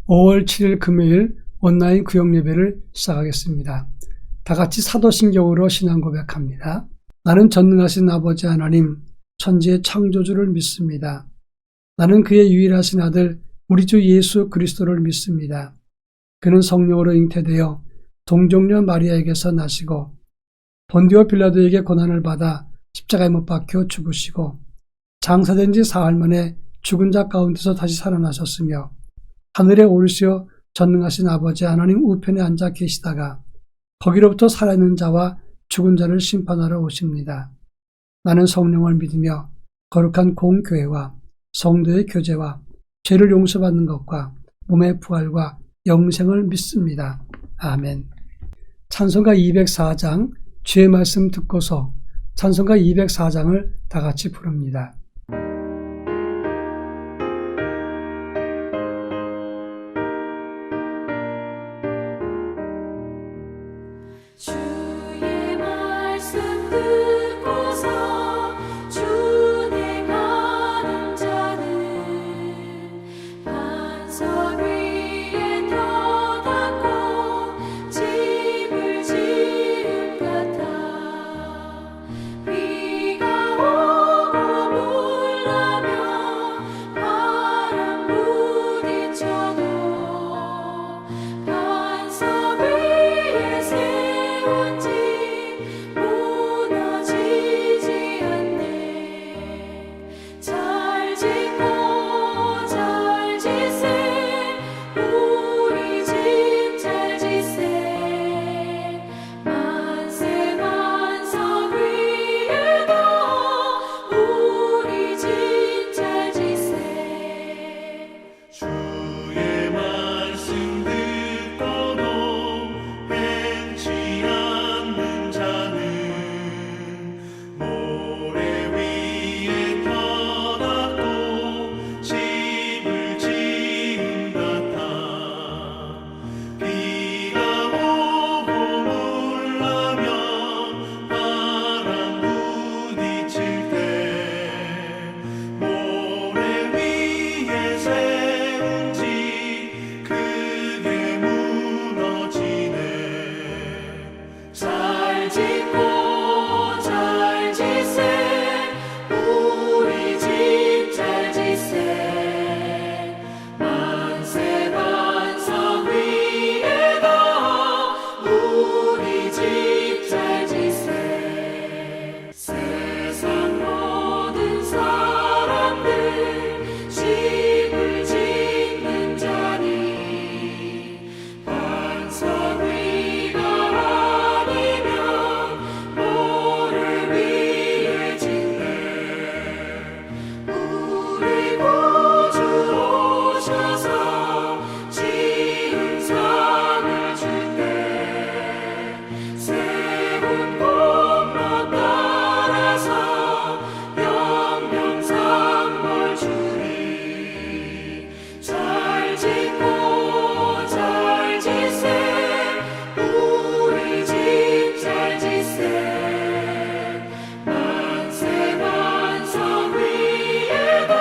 5월 7일 금요일 온라인 구역 예배를 시작하겠습니다. 다 같이 사도신경으로 신앙 고백합니다. 나는 전능하신 아버지 하나님, 천지의 창조주를 믿습니다. 나는 그의 유일하신 아들 우리 주 예수 그리스도를 믿습니다. 그는 성령으로 잉태되어 동정녀 마리아에게서 나시고 본디오 빌라도에게 고난을 받아 십자가에 못 박혀 죽으시고 장사된 지 사흘 만에 죽은 자 가운데서 다시 살아나셨으며 하늘에 오르시어 전능하신 아버지 하나님 우편에 앉아 계시다가 거기로부터 살아있는 자와 죽은 자를 심판하러 오십니다. 나는 성령을 믿으며 거룩한 공교회와 성도의 교제와 죄를 용서받는 것과 몸의 부활과 영생을 믿습니다. 아멘. 찬송가 204장 주의 말씀 듣고서 찬송가 204장을 다 같이 부릅니다. 주의 말씀 듣고서 준행하는 자는 반석 위에 터닫고 집을 지은 같아. 비가 오고 물나며 바람 부딪혀도 반석 위에 세운 집 무너지지 않네. 잘 짓고 잘 지세 우리 집 잘 지세. 만세 반석 위에도 우리 집 잘 지세. 주의 말씀 듣고도 행치 않는 자는 모래 위에 터닫고 집을 지은 같아. 비가 오고 물나며 바람 부딪힐 때 모래 위에 세운 집 크게 무너지네. 잘 짓고 잘 지세 우리 집 잘 지세. 만세 반석 위에도 우리 집 잘 지세. 세상 모든 사람들 집을 짓는 자니 반석 위가 아니면 모래 위에 짓네. 우리 구주 오셔서 지은 상을 줄때 세운 공로 따라서 영영상벌 주리. 잘 짓고 잘 지세 우리 집 잘 지세. 만세 반석 위에도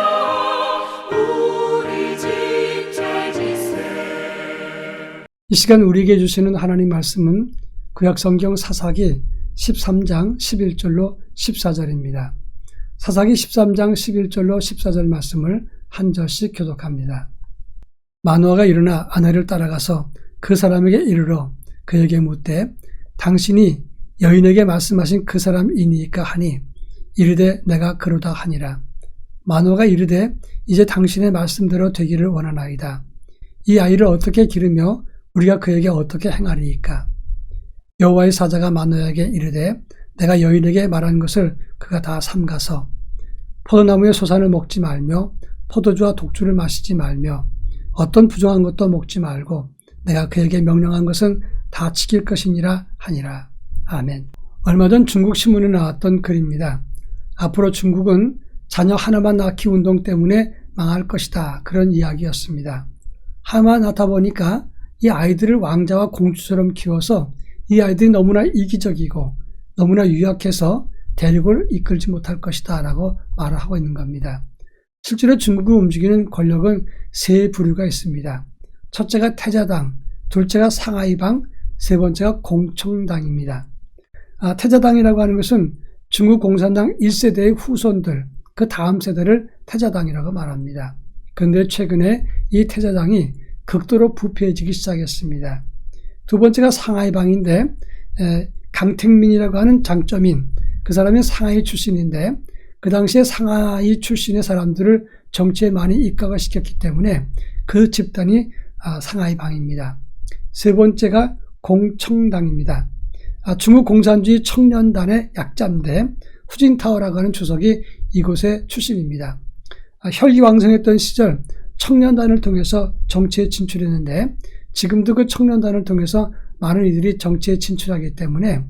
우리 집 잘 지세. 이 시간 우리에게 주시는 하나님 말씀은 구약성경 사사기 13장 11절로 14절입니다. 사사기 13장 11절로 14절 말씀을 한 절씩 교독합니다. 마노아가 일어나 아내를 따라가서 그 사람에게 이르러 그에게 묻되 당신이 여인에게 말씀하신 그 사람이니까 하니 이르되 내가 그러다 하니라. 마노아가 이르되 이제 당신의 말씀대로 되기를 원하나이다. 이 아이를 어떻게 기르며 우리가 그에게 어떻게 행하리이까. 여호와의 사자가 마노아에게 이르되 내가 여인에게 말한 것을 그가 다 삼가서 포도나무의 소산을 먹지 말며 포도주와 독주를 마시지 말며 어떤 부정한 것도 먹지 말고 내가 그에게 명령한 것은 다 지킬 것이니라 하니라. 아멘. 얼마 전 중국 신문에 나왔던 글입니다. 앞으로 중국은 자녀 하나만 낳기 운동 때문에 망할 것이다. 그런 이야기였습니다. 하나만 낳다 보니까 이 아이들을 왕자와 공주처럼 키워서 이 아이들이 너무나 이기적이고 너무나 유약해서 대륙을 이끌지 못할 것이다 라고 말을 하고 있는 겁니다. 실제로 중국을 움직이는 권력은 세 부류가 있습니다. 첫째가 태자당, 둘째가 상하이방, 세 번째가 공청당입니다. 태자당이라고 하는 것은 중국 공산당 1세대의 후손들, 그 다음 세대를 태자당이라고 말합니다. 그런데 최근에 이 태자당이 극도로 부패해지기 시작했습니다. 두 번째가 상하이방인데 강택민이라고 하는 장쩌민, 그 사람이 상하이 출신인데 그 당시에 상하이 출신의 사람들을 정치에 많이 입각을 시켰기 때문에 그 집단이 상하이방입니다. 세 번째가 공청당입니다. 중국 공산주의 청년단의 약자인데 후진타오라고 하는 주석이 이곳의 출신입니다. 혈기왕성했던 시절 청년단을 통해서 정치에 진출했는데 지금도 그 청년단을 통해서 많은 이들이 정치에 진출하기 때문에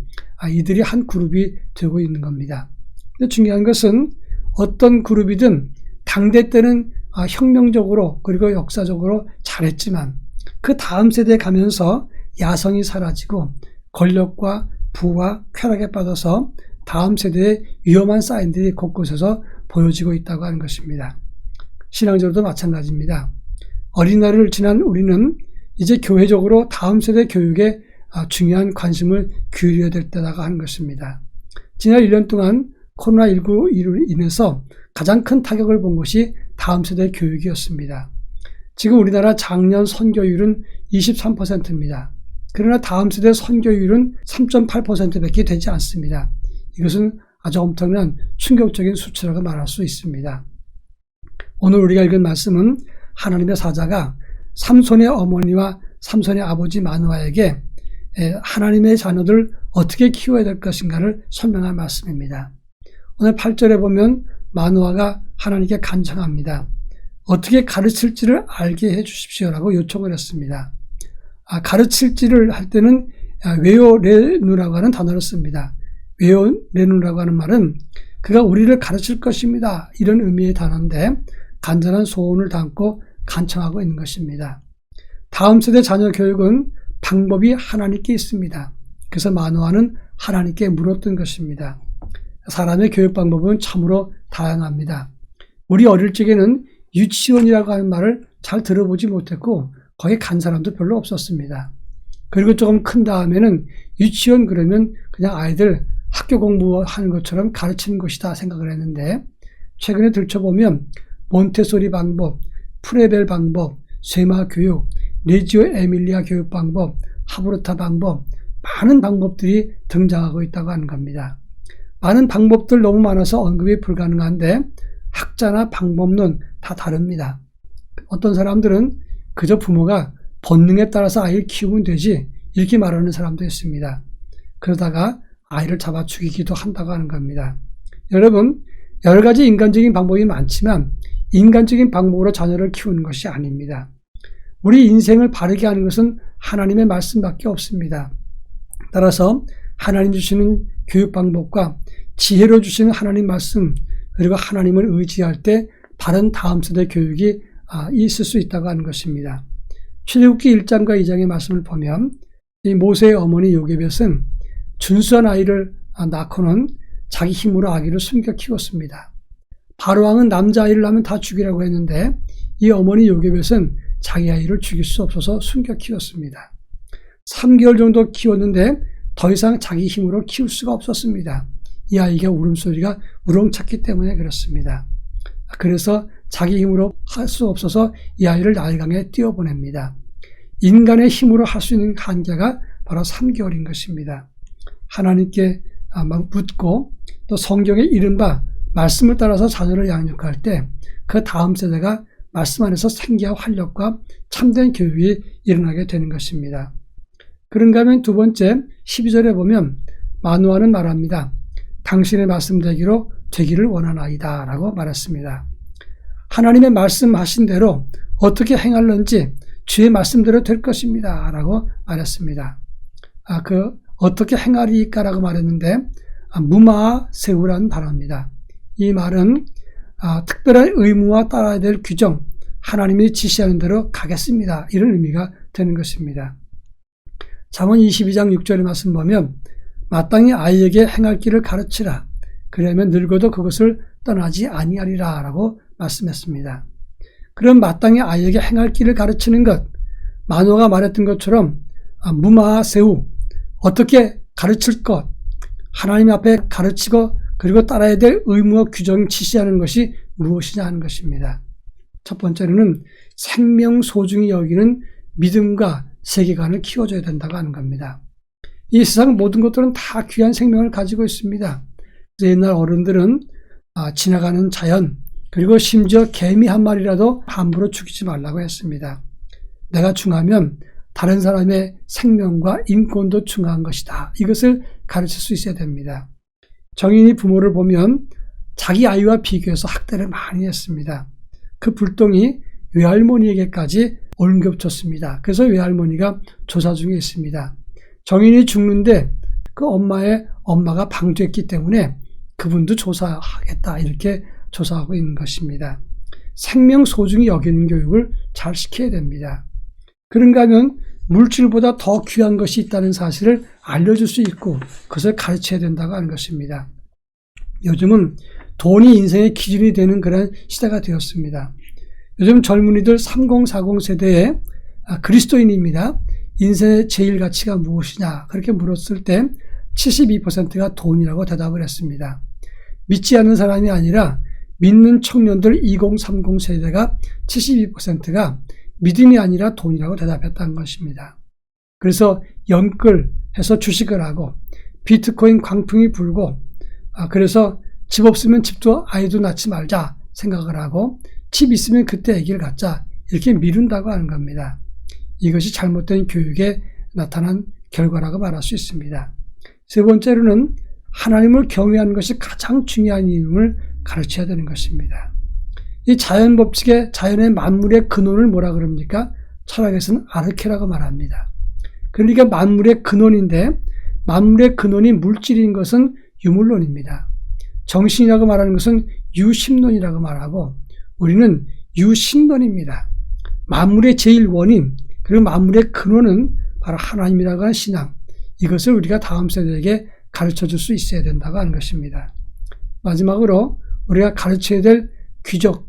이들이 한 그룹이 되고 있는 겁니다. 근데 중요한 것은 어떤 그룹이든 당대 때는 혁명적으로 그리고 역사적으로 잘했지만 그 다음 세대에 가면서 야성이 사라지고 권력과 부와 쾌락에 빠져서 다음 세대의 위험한 사인들이 곳곳에서 보여지고 있다고 하는 것입니다. 신앙적으로도 마찬가지입니다. 어린날을 지난 우리는 이제 교회적으로 다음 세대 교육에 중요한 관심을 기울여야 될 때라고 하는 것입니다. 지난 1년 동안 코로나19로 인해서 가장 큰 타격을 본 것이 다음 세대 교육이었습니다. 지금 우리나라 장년 선교율은 23%입니다. 그러나 다음 세대 선교율은 3.8%밖에 되지 않습니다. 이것은 아주 엄청난 충격적인 수치라고 말할 수 있습니다. 오늘 우리가 읽은 말씀은 하나님의 사자가 삼손의 어머니와 삼손의 아버지 마누아에게 하나님의 자녀들 어떻게 키워야 될 것인가를 설명한 말씀입니다. 오늘 8절에 보면 마누아가 하나님께 간청합니다. 어떻게 가르칠지를 알게 해 주십시오라고 요청을 했습니다. 가르칠지를 할 때는 웨요레누라고 하는 단어를 씁니다. 웨요레누라고 하는 말은 그가 우리를 가르칠 것입니다. 이런 의미의 단어인데 간절한 소원을 담고 간청하고 있는 것입니다. 다음 세대 자녀 교육은 방법이 하나님께 있습니다. 그래서 마누아는 하나님께 물었던 것입니다. 사람의 교육 방법은 참으로 다양합니다. 우리 어릴 적에는 유치원이라고 하는 말을 잘 들어보지 못했고 거기 간 사람도 별로 없었습니다. 그리고 조금 큰 다음에는 유치원 그러면 그냥 아이들 학교 공부하는 것처럼 가르치는 것이다 생각을 했는데 최근에 들춰보면 몬테소리 방법, 프레벨 방법, 쇠마 교육, 레지오 에밀리아 교육 방법, 하브르타 방법, 많은 방법들이 등장하고 있다고 하는 겁니다. 많은 방법들 너무 많아서 언급이 불가능한데 학자나 방법론 다 다릅니다. 어떤 사람들은 그저 부모가 본능에 따라서 아이를 키우면 되지 이렇게 말하는 사람도 있습니다. 그러다가 아이를 잡아 죽이기도 한다고 하는 겁니다. 여러분, 여러 가지 인간적인 방법이 많지만 인간적인 방법으로 자녀를 키우는 것이 아닙니다. 우리 인생을 바르게 하는 것은 하나님의 말씀밖에 없습니다. 따라서 하나님 주시는 교육 방법과 지혜로 주시는 하나님 말씀 그리고 하나님을 의지할 때 바른 다음 세대 교육이 있을 수 있다고 하는 것입니다. 출애굽기 1장과 2장의 말씀을 보면 이 모세의 어머니 요게벳은 준수한 아이를 낳고는 자기 힘으로 아기를 숨겨 키웠습니다. 바로왕은 남자아이를 낳으면 다 죽이라고 했는데 이 어머니 요게벳은 자기 아이를 죽일 수 없어서 숨겨 키웠습니다. 3개월 정도 키웠는데 더 이상 자기 힘으로 키울 수가 없었습니다. 이 아이가 울음소리가 우렁찼기 때문에 그렇습니다. 그래서 자기 힘으로 할 수 없어서 이 아이를 나일강에 띄워보냅니다. 인간의 힘으로 할 수 있는 한계가 바로 3개월인 것입니다. 하나님께 묻고 또 성경의 이른바 말씀을 따라서 자녀를 양육할 때 그 다음 세대가 말씀 안에서 생기와 활력과 참된 교육이 일어나게 되는 것입니다. 그런가 하면 두 번째 12절에 보면 마누아는 말합니다. 당신의 말씀되기로 되기를 원하나이다 라고 말했습니다. 하나님의 말씀하신 대로 어떻게 행할는지 주의 말씀대로 될 것입니다 라고 말했습니다. 어떻게 행하리까 라고 말했는데 무마아 세우라는 단어입니다. 이 말은 특별한 의무와 따라야 될 규정, 하나님이 지시하는 대로 가겠습니다. 이런 의미가 되는 것입니다. 잠언 22장 6절의 말씀 보면 마땅히 아이에게 행할 길을 가르치라. 그러면 늙어도 그것을 떠나지 아니하리라 라고 말씀했습니다. 그럼 마땅히 아이에게 행할 길을 가르치는 것, 만화가 말했던 것처럼 무마세우, 어떻게 가르칠 것, 하나님 앞에 가르치고 그리고 따라야 될 의무와 규정을 지시하는 것이 무엇이냐 하는 것입니다. 첫 번째로는 생명 소중히 여기는 믿음과 세계관을 키워줘야 된다고 하는 겁니다. 이 세상 모든 것들은 다 귀한 생명을 가지고 있습니다. 그래서 옛날 어른들은 지나가는 자연 그리고 심지어 개미 한 마리라도 함부로 죽이지 말라고 했습니다. 내가 중하면 다른 사람의 생명과 인권도 중요한 것이다. 이것을 가르칠 수 있어야 됩니다. 정인이 부모를 보면 자기 아이와 비교해서 학대를 많이 했습니다. 그 불똥이 외할머니에게까지 옮겨붙었습니다. 그래서 외할머니가 조사 중에 있습니다. 정인이 죽는데 그 엄마가 방조했기 때문에 그분도 조사하겠다 이렇게 조사하고 있는 것입니다. 생명 소중히 여기는 교육을 잘 시켜야 됩니다. 그런가 하면 물질보다 더 귀한 것이 있다는 사실을 알려줄 수 있고 그것을 가르쳐야 된다고 하는 것입니다. 요즘은 돈이 인생의 기준이 되는 그런 시대가 되었습니다. 요즘 젊은이들 3040 세대의 그리스도인입니다. 인생의 제일 가치가 무엇이냐 그렇게 물었을 때 72%가 돈이라고 대답을 했습니다. 믿지 않는 사람이 아니라 믿는 청년들 2030 세대가 72%가 믿음이 아니라 돈이라고 대답했다는 것입니다. 그래서 연끌해서 주식을 하고 비트코인 광풍이 불고 그래서 집 없으면 집도 아이도 낳지 말자 생각을 하고 집 있으면 그때 아기를 갖자 이렇게 미룬다고 하는 겁니다. 이것이 잘못된 교육에 나타난 결과라고 말할 수 있습니다. 세 번째로는 하나님을 경외하는 것이 가장 중요한 이유를 가르쳐야 되는 것입니다. 이 자연 법칙의 자연의 만물의 근원을 뭐라 그럽니까? 철학에서는 아르케라고 말합니다. 그러니까 만물의 근원인데 만물의 근원이 물질인 것은 유물론입니다. 정신이라고 말하는 것은 유심론이라고 말하고 우리는 유신론입니다. 만물의 제일 원인 그리고 만물의 근원은 바로 하나님이라고 하는 신앙, 이것을 우리가 다음 세대에게 가르쳐줄 수 있어야 된다고 하는 것입니다. 마지막으로 우리가 가르쳐야 될 귀족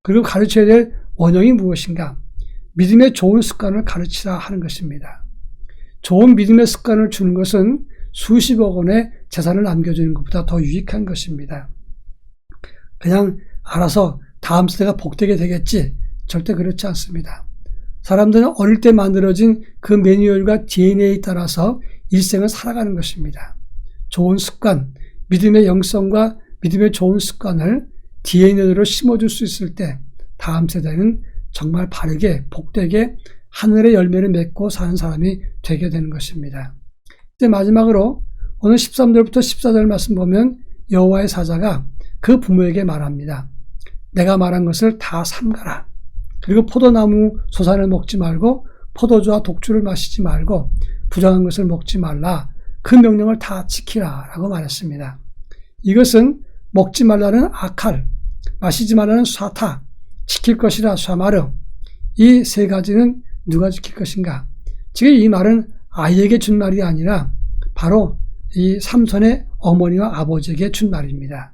그리고 가르쳐야 될 원형이 무엇인가? 믿음의 좋은 습관을 가르치라 하는 것입니다. 좋은 믿음의 습관을 주는 것은 수십억 원의 재산을 남겨주는 것보다 더 유익한 것입니다. 그냥 알아서 다음 세대가 복되게 되겠지? 절대 그렇지 않습니다. 사람들은 어릴 때 만들어진 그 매뉴얼과 DNA에 따라서 일생을 살아가는 것입니다. 좋은 습관, 믿음의 영성과 믿음의 좋은 습관을 DNA로 심어줄 수 있을 때 다음 세대는 정말 바르게 복되게 하늘의 열매를 맺고 사는 사람이 되게 되는 것입니다. 이제 마지막으로 오늘 13절부터 14절 말씀 보면 여호와의 사자가 그 부모에게 말합니다. 내가 말한 것을 다 삼가라. 그리고 포도나무 소산을 먹지 말고 포도주와 독주를 마시지 말고 부정한 것을 먹지 말라. 그 명령을 다 지키라 라고 말했습니다. 이것은 먹지 말라는 아칼, 마시지 말라는 샤타, 지킬 것이라 샤마르, 이 세 가지는 누가 지킬 것인가? 지금 이 말은 아이에게 준 말이 아니라 바로 이 삼손의 어머니와 아버지에게 준 말입니다.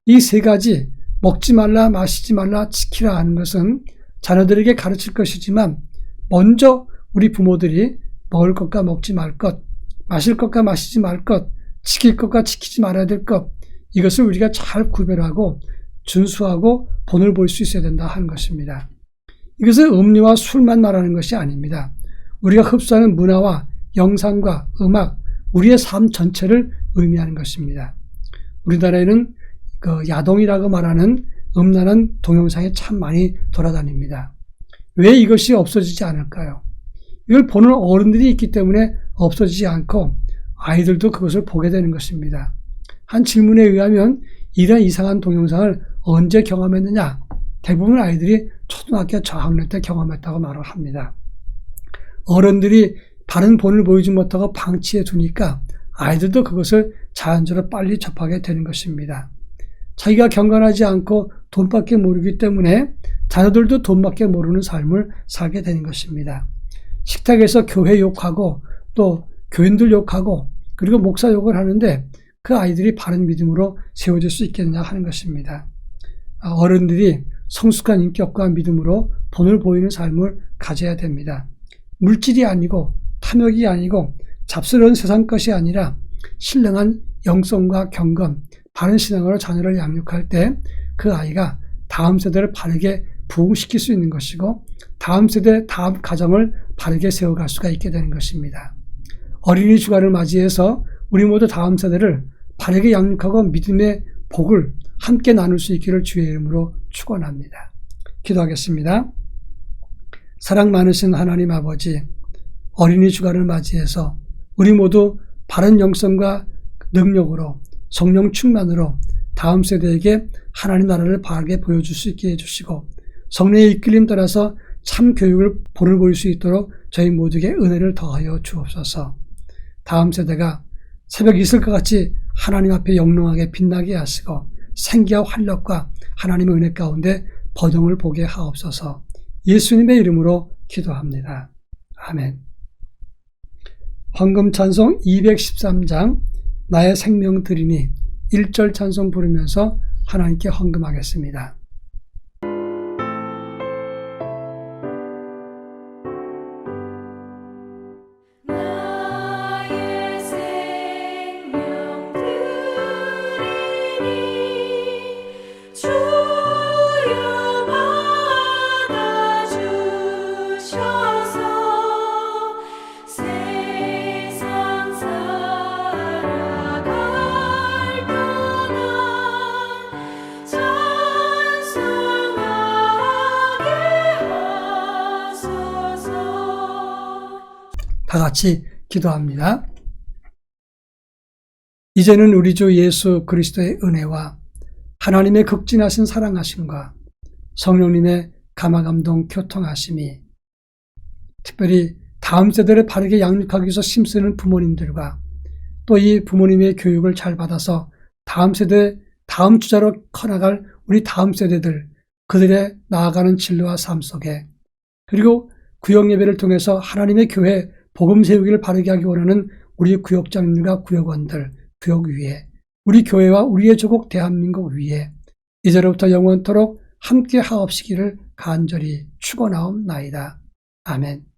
이 세 가지 먹지 말라, 마시지 말라, 지키라 하는 것은 자녀들에게 가르칠 것이지만 먼저 우리 부모들이 먹을 것과 먹지 말 것, 마실 것과 마시지 말 것, 지킬 것과 지키지 말아야 될 것, 이것을 우리가 잘 구별하고 준수하고 본을 볼 수 있어야 된다 하는 것입니다. 이것은 음료와 술만 말하는 것이 아닙니다. 우리가 흡수하는 문화와 영상과 음악, 우리의 삶 전체를 의미하는 것입니다. 우리나라에는 그 야동이라고 말하는 음란한 동영상이 참 많이 돌아다닙니다. 왜 이것이 없어지지 않을까요? 이걸 보는 어른들이 있기 때문에 없어지지 않고 아이들도 그것을 보게 되는 것입니다. 한 질문에 의하면 이런 이상한 동영상을 언제 경험했느냐? 대부분 아이들이 초등학교 저학년 때 경험했다고 말을 합니다. 어른들이 바른 본을 보이지 못하고 방치해 두니까 아이들도 그것을 자연스럽게 빨리 접하게 되는 것입니다. 자기가 경건하지 않고 돈밖에 모르기 때문에 자녀들도 돈밖에 모르는 삶을 살게 되는 것입니다. 식탁에서 교회 욕하고 또 교인들 욕하고 그리고 목사 욕을 하는데 그 아이들이 바른 믿음으로 세워질 수 있겠느냐 하는 것입니다. 어른들이 성숙한 인격과 믿음으로 본을 보이는 삶을 가져야 됩니다. 물질이 아니고 탐욕이 아니고 잡스러운 세상 것이 아니라 신령한 영성과 경건, 바른 신앙으로 자녀를 양육할 때 그 아이가 다음 세대를 바르게 부흥시킬 수 있는 것이고 다음 세대, 다음 가정을 바르게 세워갈 수가 있게 되는 것입니다. 어린이 주간을 맞이해서 우리 모두 다음 세대를 바르게 양육하고 믿음의 복을 함께 나눌 수 있기를 주의 이름으로 축원합니다. 기도하겠습니다. 사랑 많으신 하나님 아버지, 어린이 주간을 맞이해서 우리 모두 바른 영성과 능력으로 성령 충만으로 다음 세대에게 하나님 나라를 바르게 보여줄 수 있게 해주시고 성령의 이끌림 따라서 참 교육을 본을 보일 수 있도록 저희 모두에게 은혜를 더하여 주옵소서. 다음 세대가 새벽 이슬과 같이 하나님 앞에 영롱하게 빛나게 하시고 생기와 활력과 하나님의 은혜 가운데 번영을 보게 하옵소서. 예수님의 이름으로 기도합니다. 아멘. 헌금 찬송 213장 나의 생명 드리니 1절 찬송 부르면서 하나님께 헌금하겠습니다. 나의 생명 드리니 주여 받아주셔서 세상 살아갈 동안 찬송하게 하소서. 다 같이 기도합니다. 이제는 우리 주 예수 그리스도의 은혜와 하나님의 극진하신 사랑하심과 성령님의 감화감동 교통하심이 특별히 다음 세대를 바르게 양육하기 위해서 힘쓰는 부모님들과 또 이 부모님의 교육을 잘 받아서 다음 세대, 다음 주자로 커나갈 우리 다음 세대들, 그들의 나아가는 진로와 삶 속에 그리고 구역 예배를 통해서 하나님의 교회 복음 세우기를 바르게 하기 원하는 우리 구역장님과 구역원들, 구역위에 우리 교회와 우리의 조국 대한민국 위에 이제로부터 영원토록 함께 하옵시기를 간절히 축원하옵나이다. 아멘.